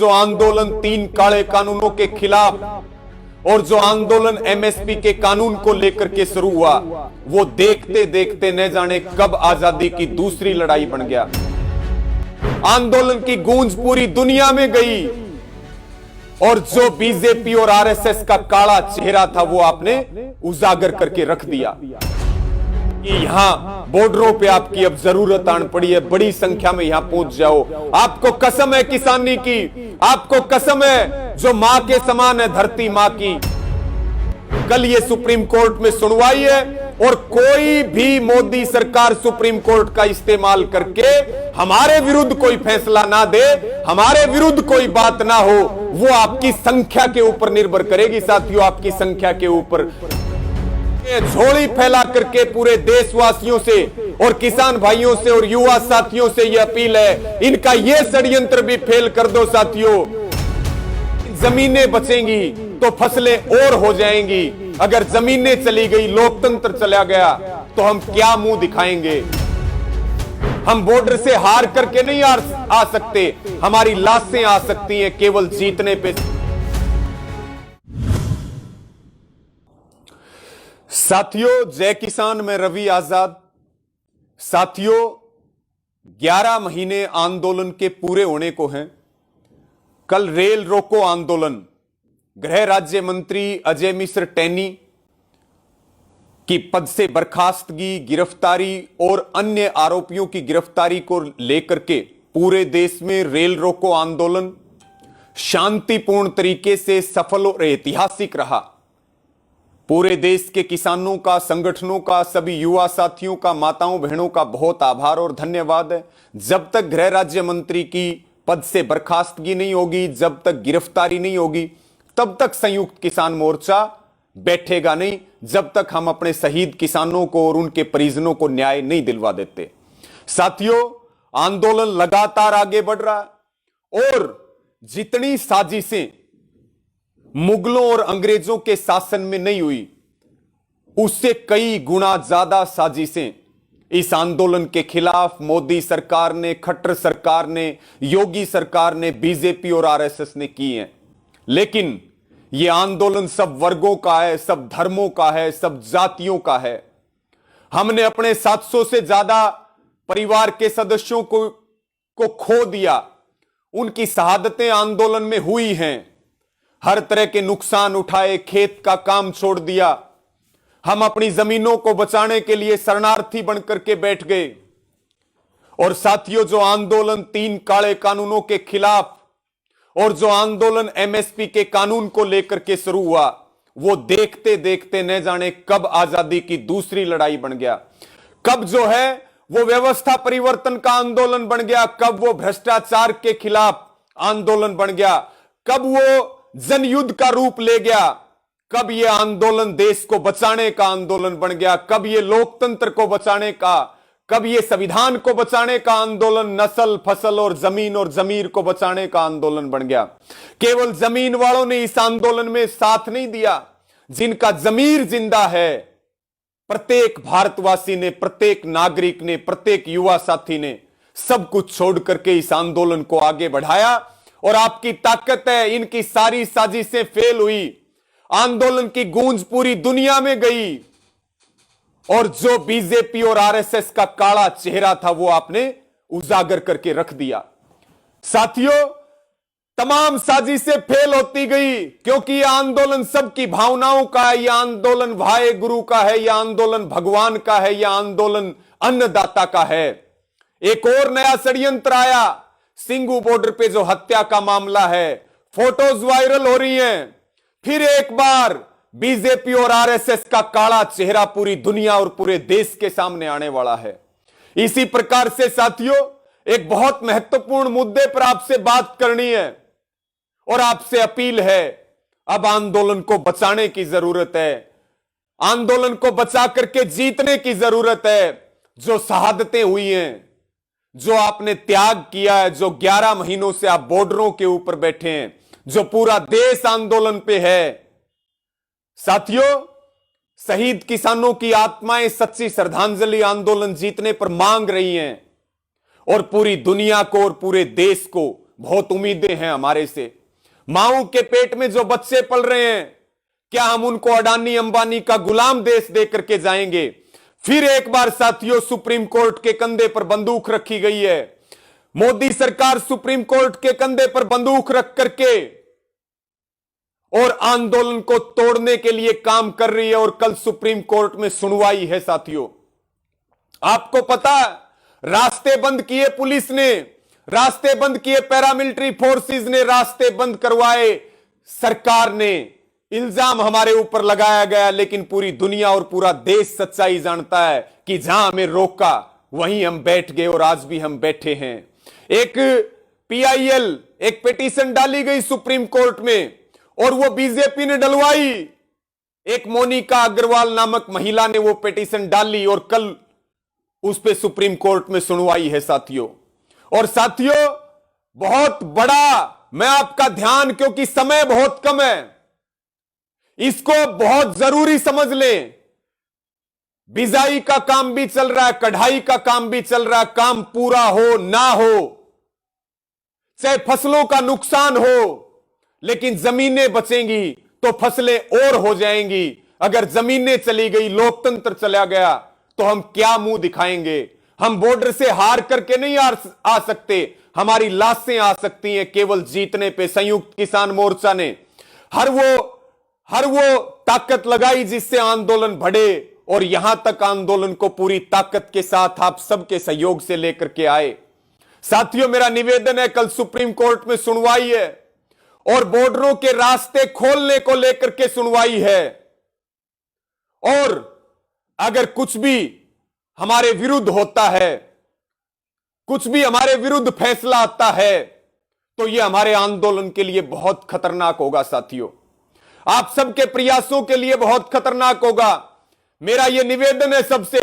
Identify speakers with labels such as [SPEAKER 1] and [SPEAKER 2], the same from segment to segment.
[SPEAKER 1] जो आंदोलन 3 काले कानूनों के खिलाफ और जो आंदोलन एमएसपी के कानून को लेकर के शुरू हुआ, वो देखते देखते न जाने कब आजादी की दूसरी लड़ाई बन गया। आंदोलन की गूंज पूरी दुनिया में गई और जो बीजेपी और आरएसएस का काला चेहरा था वो आपने उजागर करके रख दिया कि यहां बॉर्डरों पे आपकी अब जरूरत आन पड़ी है, बड़ी संख्या में यहां पहुंच जाओ। आपको कसम है किसानी की, आपको कसम है जो मां के समान है धरती मां की। कल ये सुप्रीम कोर्ट में सुनवाई है और कोई भी मोदी सरकार सुप्रीम कोर्ट का इस्तेमाल करके हमारे विरुद्ध कोई फैसला ना दे, हमारे विरुद्ध कोई बात ना हो, वो आपकी संख्या के ऊपर निर्भर करेगी साथियों, आपकी संख्या के ऊपर। झोली फैला करके पूरे देशवासियों से और किसान भाइयों से और युवा साथियों से यह अपील है, इनका यह षड्यंत्र भी फेल कर दो साथियों। जमीनें बचेंगी तो फसलें और हो जाएंगी। अगर जमीनें चली गई, लोकतंत्र चला गया तो हम क्या मुंह दिखाएंगे। हम बॉर्डर से हार करके नहीं आ सकते, हमारी लाशें आ सकती हैं केवल जीतने पे। साथियों, जय किसान, मैं रवि आजाद। साथियों, 11 महीने आंदोलन के पूरे होने को हैं। कल रेल रोको आंदोलन, गृह राज्य मंत्री अजय मिश्र टैनी की पद से बर्खास्तगी, गिरफ्तारी और अन्य आरोपियों की गिरफ्तारी को लेकर के पूरे देश में रेल रोको आंदोलन शांतिपूर्ण तरीके से सफल और ऐतिहासिक रहा। पूरे देश के किसानों का, संगठनों का, सभी युवा साथियों का, माताओं बहनों का बहुत आभार और धन्यवाद है। जब तक गृह राज्य मंत्री की पद से बर्खास्तगी नहीं होगी, जब तक गिरफ्तारी नहीं होगी, तब तक संयुक्त किसान मोर्चा बैठेगा नहीं, जब तक हम अपने शहीद किसानों को और उनके परिजनों को न्याय नहीं दिलवा देते। साथियों, आंदोलन लगातार आगे बढ़ रहा है और जितनी साजिशें मुगलों और अंग्रेजों के शासन में नहीं हुई, उससे कई गुना ज्यादा साजिशें इस आंदोलन के खिलाफ मोदी सरकार ने, खट्टर सरकार ने, योगी सरकार ने, बीजेपी और आरएसएस ने की हैं। लेकिन यह आंदोलन सब वर्गों का है, सब धर्मों का है, सब जातियों का है। हमने अपने 700 से ज्यादा परिवार के सदस्यों को खो दिया। उनकी शहादतें आंदोलन में हुई हैं। हर तरह के नुकसान उठाए, खेत का काम छोड़ दिया। हम अपनी जमीनों को बचाने के लिए शरणार्थी बनकर के बैठ गए। और साथियों, जो आंदोलन 3 काले कानूनों के खिलाफ और जो आंदोलन एमएसपी के कानून को लेकर के शुरू हुआ, वो देखते देखते न जाने कब आजादी की दूसरी लड़ाई बन गया। कब जो है वो व्यवस्था परिवर्तन का आंदोलन बन गया, कब वो भ्रष्टाचार के खिलाफ आंदोलन बन गया, कब वो जनयुद्ध का रूप ले गया, कब यह आंदोलन देश को बचाने का आंदोलन बन गया, कब यह लोकतंत्र को बचाने का, कब यह संविधान को बचाने का आंदोलन, नस्ल, फसल और जमीर को बचाने का आंदोलन बन गया। केवल जमीन वालों ने इस आंदोलन में साथ नहीं दिया, जिनका जमीर जिंदा है, प्रत्येक भारतवासी ने, प्रत्येक नागरिक ने, प्रत्येक युवा साथी ने सब कुछ छोड़ करके इस आंदोलन को आगे बढ़ाया। और आपकी ताकत है, इनकी सारी साजिशें फेल हुई। आंदोलन की गूंज पूरी दुनिया में गई और जो बीजेपी और आरएसएस का काला चेहरा था वो आपने उजागर करके रख दिया। साथियों, तमाम साजिशें फेल होती गई क्योंकि यह आंदोलन सबकी भावनाओं का है, यह आंदोलन भाई गुरु का है, यह आंदोलन भगवान का है, यह आंदोलन अन्नदाता का है। एक और नया षड्यंत्र आया, सिंगू बॉर्डर पे जो हत्या का मामला है, फोटोज वायरल हो रही हैं। फिर एक बार बीजेपी और आरएसएस का काला चेहरा पूरी दुनिया और पूरे देश के सामने आने वाला है। इसी प्रकार से साथियों, एक बहुत महत्वपूर्ण मुद्दे पर आपसे बात करनी है और आपसे अपील है, अब आंदोलन को बचाने की जरूरत है, आंदोलन को बचा करके जीतने की जरूरत है। जो शहादतें हुई हैं, जो आपने त्याग किया है, जो 11 महीनों से आप बॉर्डरों के ऊपर बैठे हैं, जो पूरा देश आंदोलन पे है। साथियों, शहीद किसानों की आत्माएं सच्ची श्रद्धांजलि आंदोलन जीतने पर मांग रही हैं और पूरी दुनिया को और पूरे देश को बहुत उम्मीदें हैं हमारे से। माओ के पेट में जो बच्चे पल रहे हैं, क्या हम उनको अडानी अंबानी का गुलाम देश दे करके जाएंगे? फिर एक बार साथियों सुप्रीम कोर्ट के कंधे पर बंदूक रखी गई है। मोदी सरकार सुप्रीम कोर्ट के कंधे पर बंदूक रख करके और आंदोलन को तोड़ने के लिए काम कर रही है। और कल सुप्रीम कोर्ट में सुनवाई है साथियों। आपको पता, रास्ते बंद किए पुलिस ने, रास्ते बंद किए पैरामिलिट्री फोर्सेस ने, रास्ते बंद करवाए सरकार ने, इल्जाम हमारे ऊपर लगाया गया। लेकिन पूरी दुनिया और पूरा देश सच्चाई जानता है कि जहां हमें रोका वहीं हम बैठ गए और आज भी हम बैठे हैं। एक पीआईएल, एक पिटीशन डाली गई सुप्रीम कोर्ट में और वो बीजेपी ने डलवाई। एक मोनिका अग्रवाल नामक महिला ने वो पिटीशन डाली और कल उस पे सुप्रीम कोर्ट में सुनवाई है साथियों। और साथियों बहुत बड़ा, मैं आपका ध्यान, क्योंकि समय बहुत कम है, इसको बहुत जरूरी समझ लें। बिजाई का काम भी चल रहा है, कढ़ाई का काम भी चल रहा है। काम पूरा हो ना हो, चाहे फसलों का नुकसान हो, लेकिन जमीनें बचेंगी तो फसलें और हो जाएंगी। अगर जमीनें चली गई, लोकतंत्र चला गया, तो हम क्या मुंह दिखाएंगे? हम बॉर्डर से हार करके नहीं आ सकते, हमारी लाशें आ सकती हैं केवल जीतने पे। संयुक्त किसान मोर्चा ने हर वो ताकत लगाई जिससे आंदोलन बढ़े और यहां तक आंदोलन को पूरी ताकत के साथ आप सबके सहयोग से लेकर के आए। साथियों मेरा निवेदन है, कल सुप्रीम कोर्ट में सुनवाई है और बॉर्डरों के रास्ते खोलने को लेकर के सुनवाई है। और अगर कुछ भी हमारे विरुद्ध होता है, कुछ भी हमारे विरुद्ध फैसला आता है, तो यह हमारे आंदोलन के लिए बहुत खतरनाक होगा साथियों। आप सबके प्रयासों के लिए बहुत खतरनाक होगा। मेरा यह निवेदन है सबसे,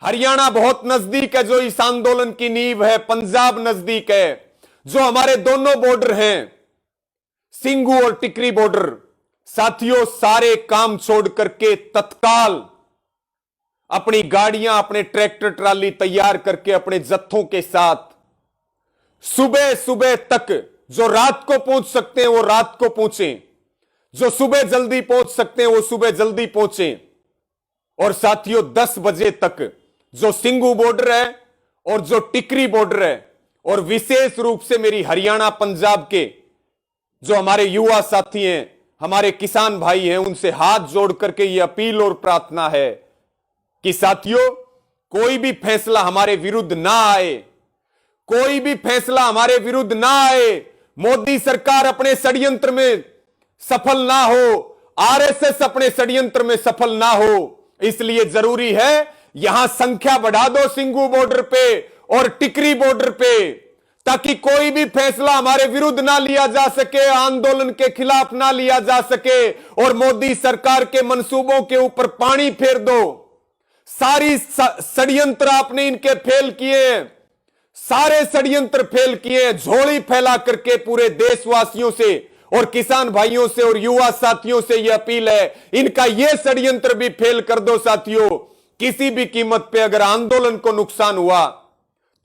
[SPEAKER 1] हरियाणा बहुत नजदीक है जो इस आंदोलन की नींव है, पंजाब नजदीक है, जो हमारे दोनों बॉर्डर हैं, सिंघू और टिकरी बॉर्डर। साथियों सारे काम छोड़ करके तत्काल अपनी गाड़ियां, अपने ट्रैक्टर ट्राली तैयार करके अपने जत्थों के साथ सुबह सुबह तक, जो रात को पहुंच सकते हैं वो रात को पहुंचे, जो सुबह जल्दी पहुंच सकते हैं वो सुबह जल्दी पहुंचे। और साथियों 10 बजे तक जो सिंघू बॉर्डर है और जो टिकरी बॉर्डर है, और विशेष रूप से मेरी हरियाणा पंजाब के जो हमारे युवा साथी हैं, हमारे किसान भाई हैं, उनसे हाथ जोड़ करके ये अपील और प्रार्थना है कि साथियों कोई भी फैसला हमारे विरुद्ध ना आए, कोई भी फैसला हमारे विरुद्ध ना आए। मोदी सरकार अपने षड्यंत्र में सफल ना हो, आरएसएस अपने षड्यंत्र में सफल ना हो। इसलिए जरूरी है यहां संख्या बढ़ा दो सिंघू बॉर्डर पे और टिकरी बॉर्डर पे, ताकि कोई भी फैसला हमारे विरुद्ध ना लिया जा सके, आंदोलन के खिलाफ ना लिया जा सके। और मोदी सरकार के मंसूबों के ऊपर पानी फेर दो। सारी षड्यंत्र आपने इनके फेल किए, सारे षड्यंत्र फेल किए। झोली फैला करके पूरे देशवासियों से और किसान भाइयों से और युवा साथियों से यह अपील है, इनका यह षड्यंत्र भी फेल कर दो साथियों। किसी भी कीमत पे अगर आंदोलन को नुकसान हुआ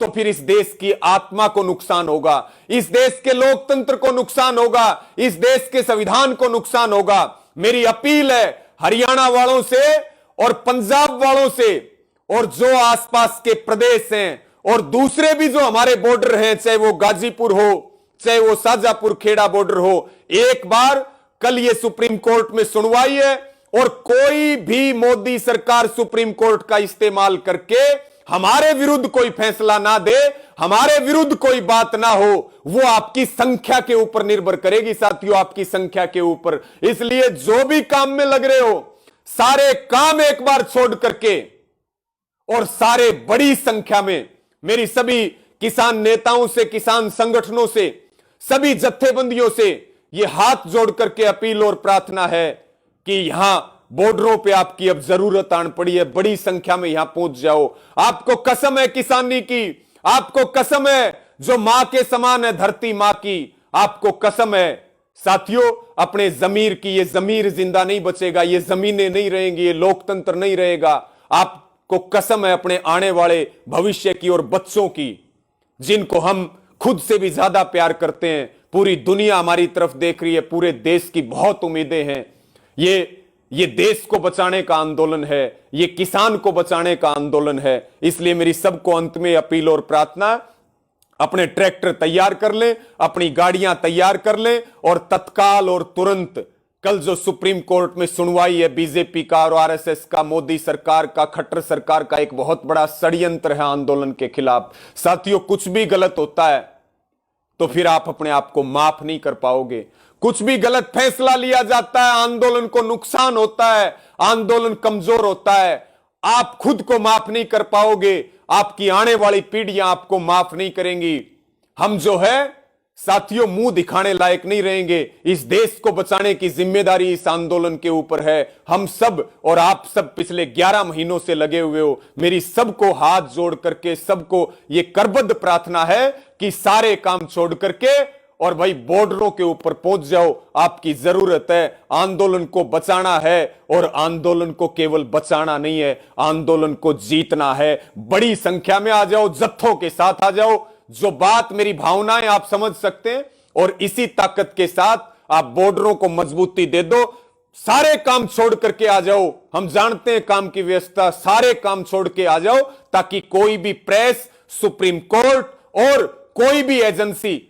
[SPEAKER 1] तो फिर इस देश की आत्मा को नुकसान होगा, इस देश के लोकतंत्र को नुकसान होगा, इस देश के संविधान को नुकसान होगा। मेरी अपील है हरियाणा वालों से और पंजाब वालों से और जो आसपास के प्रदेश हैं और दूसरे भी जो हमारे बॉर्डर हैं, चाहे वो गाजीपुर हो, चाहे वो शाजापुर खेड़ा बॉर्डर हो, एक बार कल ये सुप्रीम कोर्ट में सुनवाई है और कोई भी मोदी सरकार सुप्रीम कोर्ट का इस्तेमाल करके हमारे विरुद्ध कोई फैसला ना दे, हमारे विरुद्ध कोई बात ना हो, वो आपकी संख्या के ऊपर निर्भर करेगी साथियों, आपकी संख्या के ऊपर। इसलिए जो भी काम में लग रहे हो, सारे काम एक बार छोड़ करके और सारे बड़ी संख्या में मेरी सभी किसान नेताओं से, किसान संगठनों से, सभी जत्थेबंदियों से यह हाथ जोड़ करके अपील और प्रार्थना है कि यहां बॉर्डरों पे आपकी अब जरूरत आन पड़ी है, बड़ी संख्या में यहां पहुंच जाओ। आपको कसम है किसानी की, आपको कसम है जो मां के समान है धरती मां की, आपको कसम है साथियों अपने जमीर की। ये जमीर जिंदा नहीं बचेगा, ये जमीनें नहीं रहेंगी, ये लोकतंत्र नहीं रहेगा। आपको कसम है अपने आने वाले भविष्य की और बच्चों की, जिनको हम खुद से भी ज्यादा प्यार करते हैं। पूरी दुनिया हमारी तरफ देख रही है, पूरे देश की बहुत उम्मीदें हैं। ये देश को बचाने का आंदोलन है, ये किसान को बचाने का आंदोलन है। इसलिए मेरी सबको अंत में अपील और प्रार्थना, अपने ट्रैक्टर तैयार कर लें, अपनी गाड़ियां तैयार कर लें और तत्काल और तुरंत कल जो सुप्रीम कोर्ट में सुनवाई है बीजेपी का और आरएसएस का, मोदी सरकार का, खट्टर सरकार का एक बहुत बड़ा षड्यंत्र है आंदोलन के खिलाफ। साथियों, कुछ भी गलत होता है तो फिर आप अपने आप को माफ नहीं कर पाओगे। कुछ भी गलत फैसला लिया जाता है, आंदोलन को नुकसान होता है, आंदोलन कमजोर होता है, आप खुद को माफ नहीं कर पाओगे, आपकी आने वाली पीढ़ियां आपको माफ नहीं करेंगी। हम जो है साथियों मुंह दिखाने लायक नहीं रहेंगे। इस देश को बचाने की जिम्मेदारी इस आंदोलन के ऊपर है। हम सब और आप सब पिछले 11 महीनों से लगे हुए हो। मेरी सबको हाथ जोड़ करके सबको यह करबद्ध प्रार्थना है कि सारे काम छोड़ करके और भाई बॉर्डरों के ऊपर पहुंच जाओ। आपकी जरूरत है, आंदोलन को बचाना है और आंदोलन को केवल बचाना नहीं है, आंदोलन को जीतना है। बड़ी संख्या में आ जाओ, जत्थों के साथ आ जाओ। जो बात मेरी भावनाएं आप समझ सकते हैं और इसी ताकत के साथ आप बॉर्डरों को मजबूती दे दो। सारे काम छोड़ करके आ जाओ। हम जानते हैं काम की व्यवस्था, सारे काम छोड़ के आ जाओ ताकि कोई भी प्रेस, सुप्रीम कोर्ट और कोई भी एजेंसी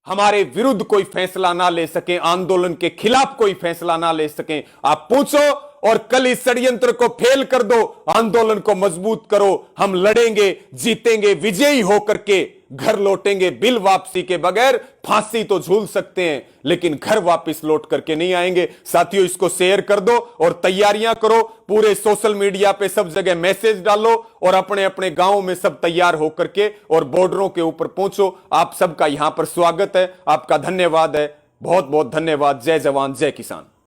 [SPEAKER 1] हमारे विरुद्ध कोई फैसला ना ले सके, आंदोलन के खिलाफ कोई फैसला ना ले सके। आप पूछो और कल इस षड्यंत्र को फेल कर दो, आंदोलन को मजबूत करो। हम लड़ेंगे, जीतेंगे, विजयी होकर के घर लौटेंगे। बिल वापसी के बगैर फांसी तो झूल सकते हैं लेकिन घर वापस लौट करके नहीं आएंगे। साथियों, इसको शेयर कर दो और तैयारियां करो। पूरे सोशल मीडिया पे सब जगह मैसेज डालो और अपने अपने गांवों में सब तैयार होकर के और बॉर्डरों के ऊपर पहुंचो। आप सबका यहां पर स्वागत है, आपका धन्यवाद है, बहुत बहुत धन्यवाद। जय जवान, जय किसान।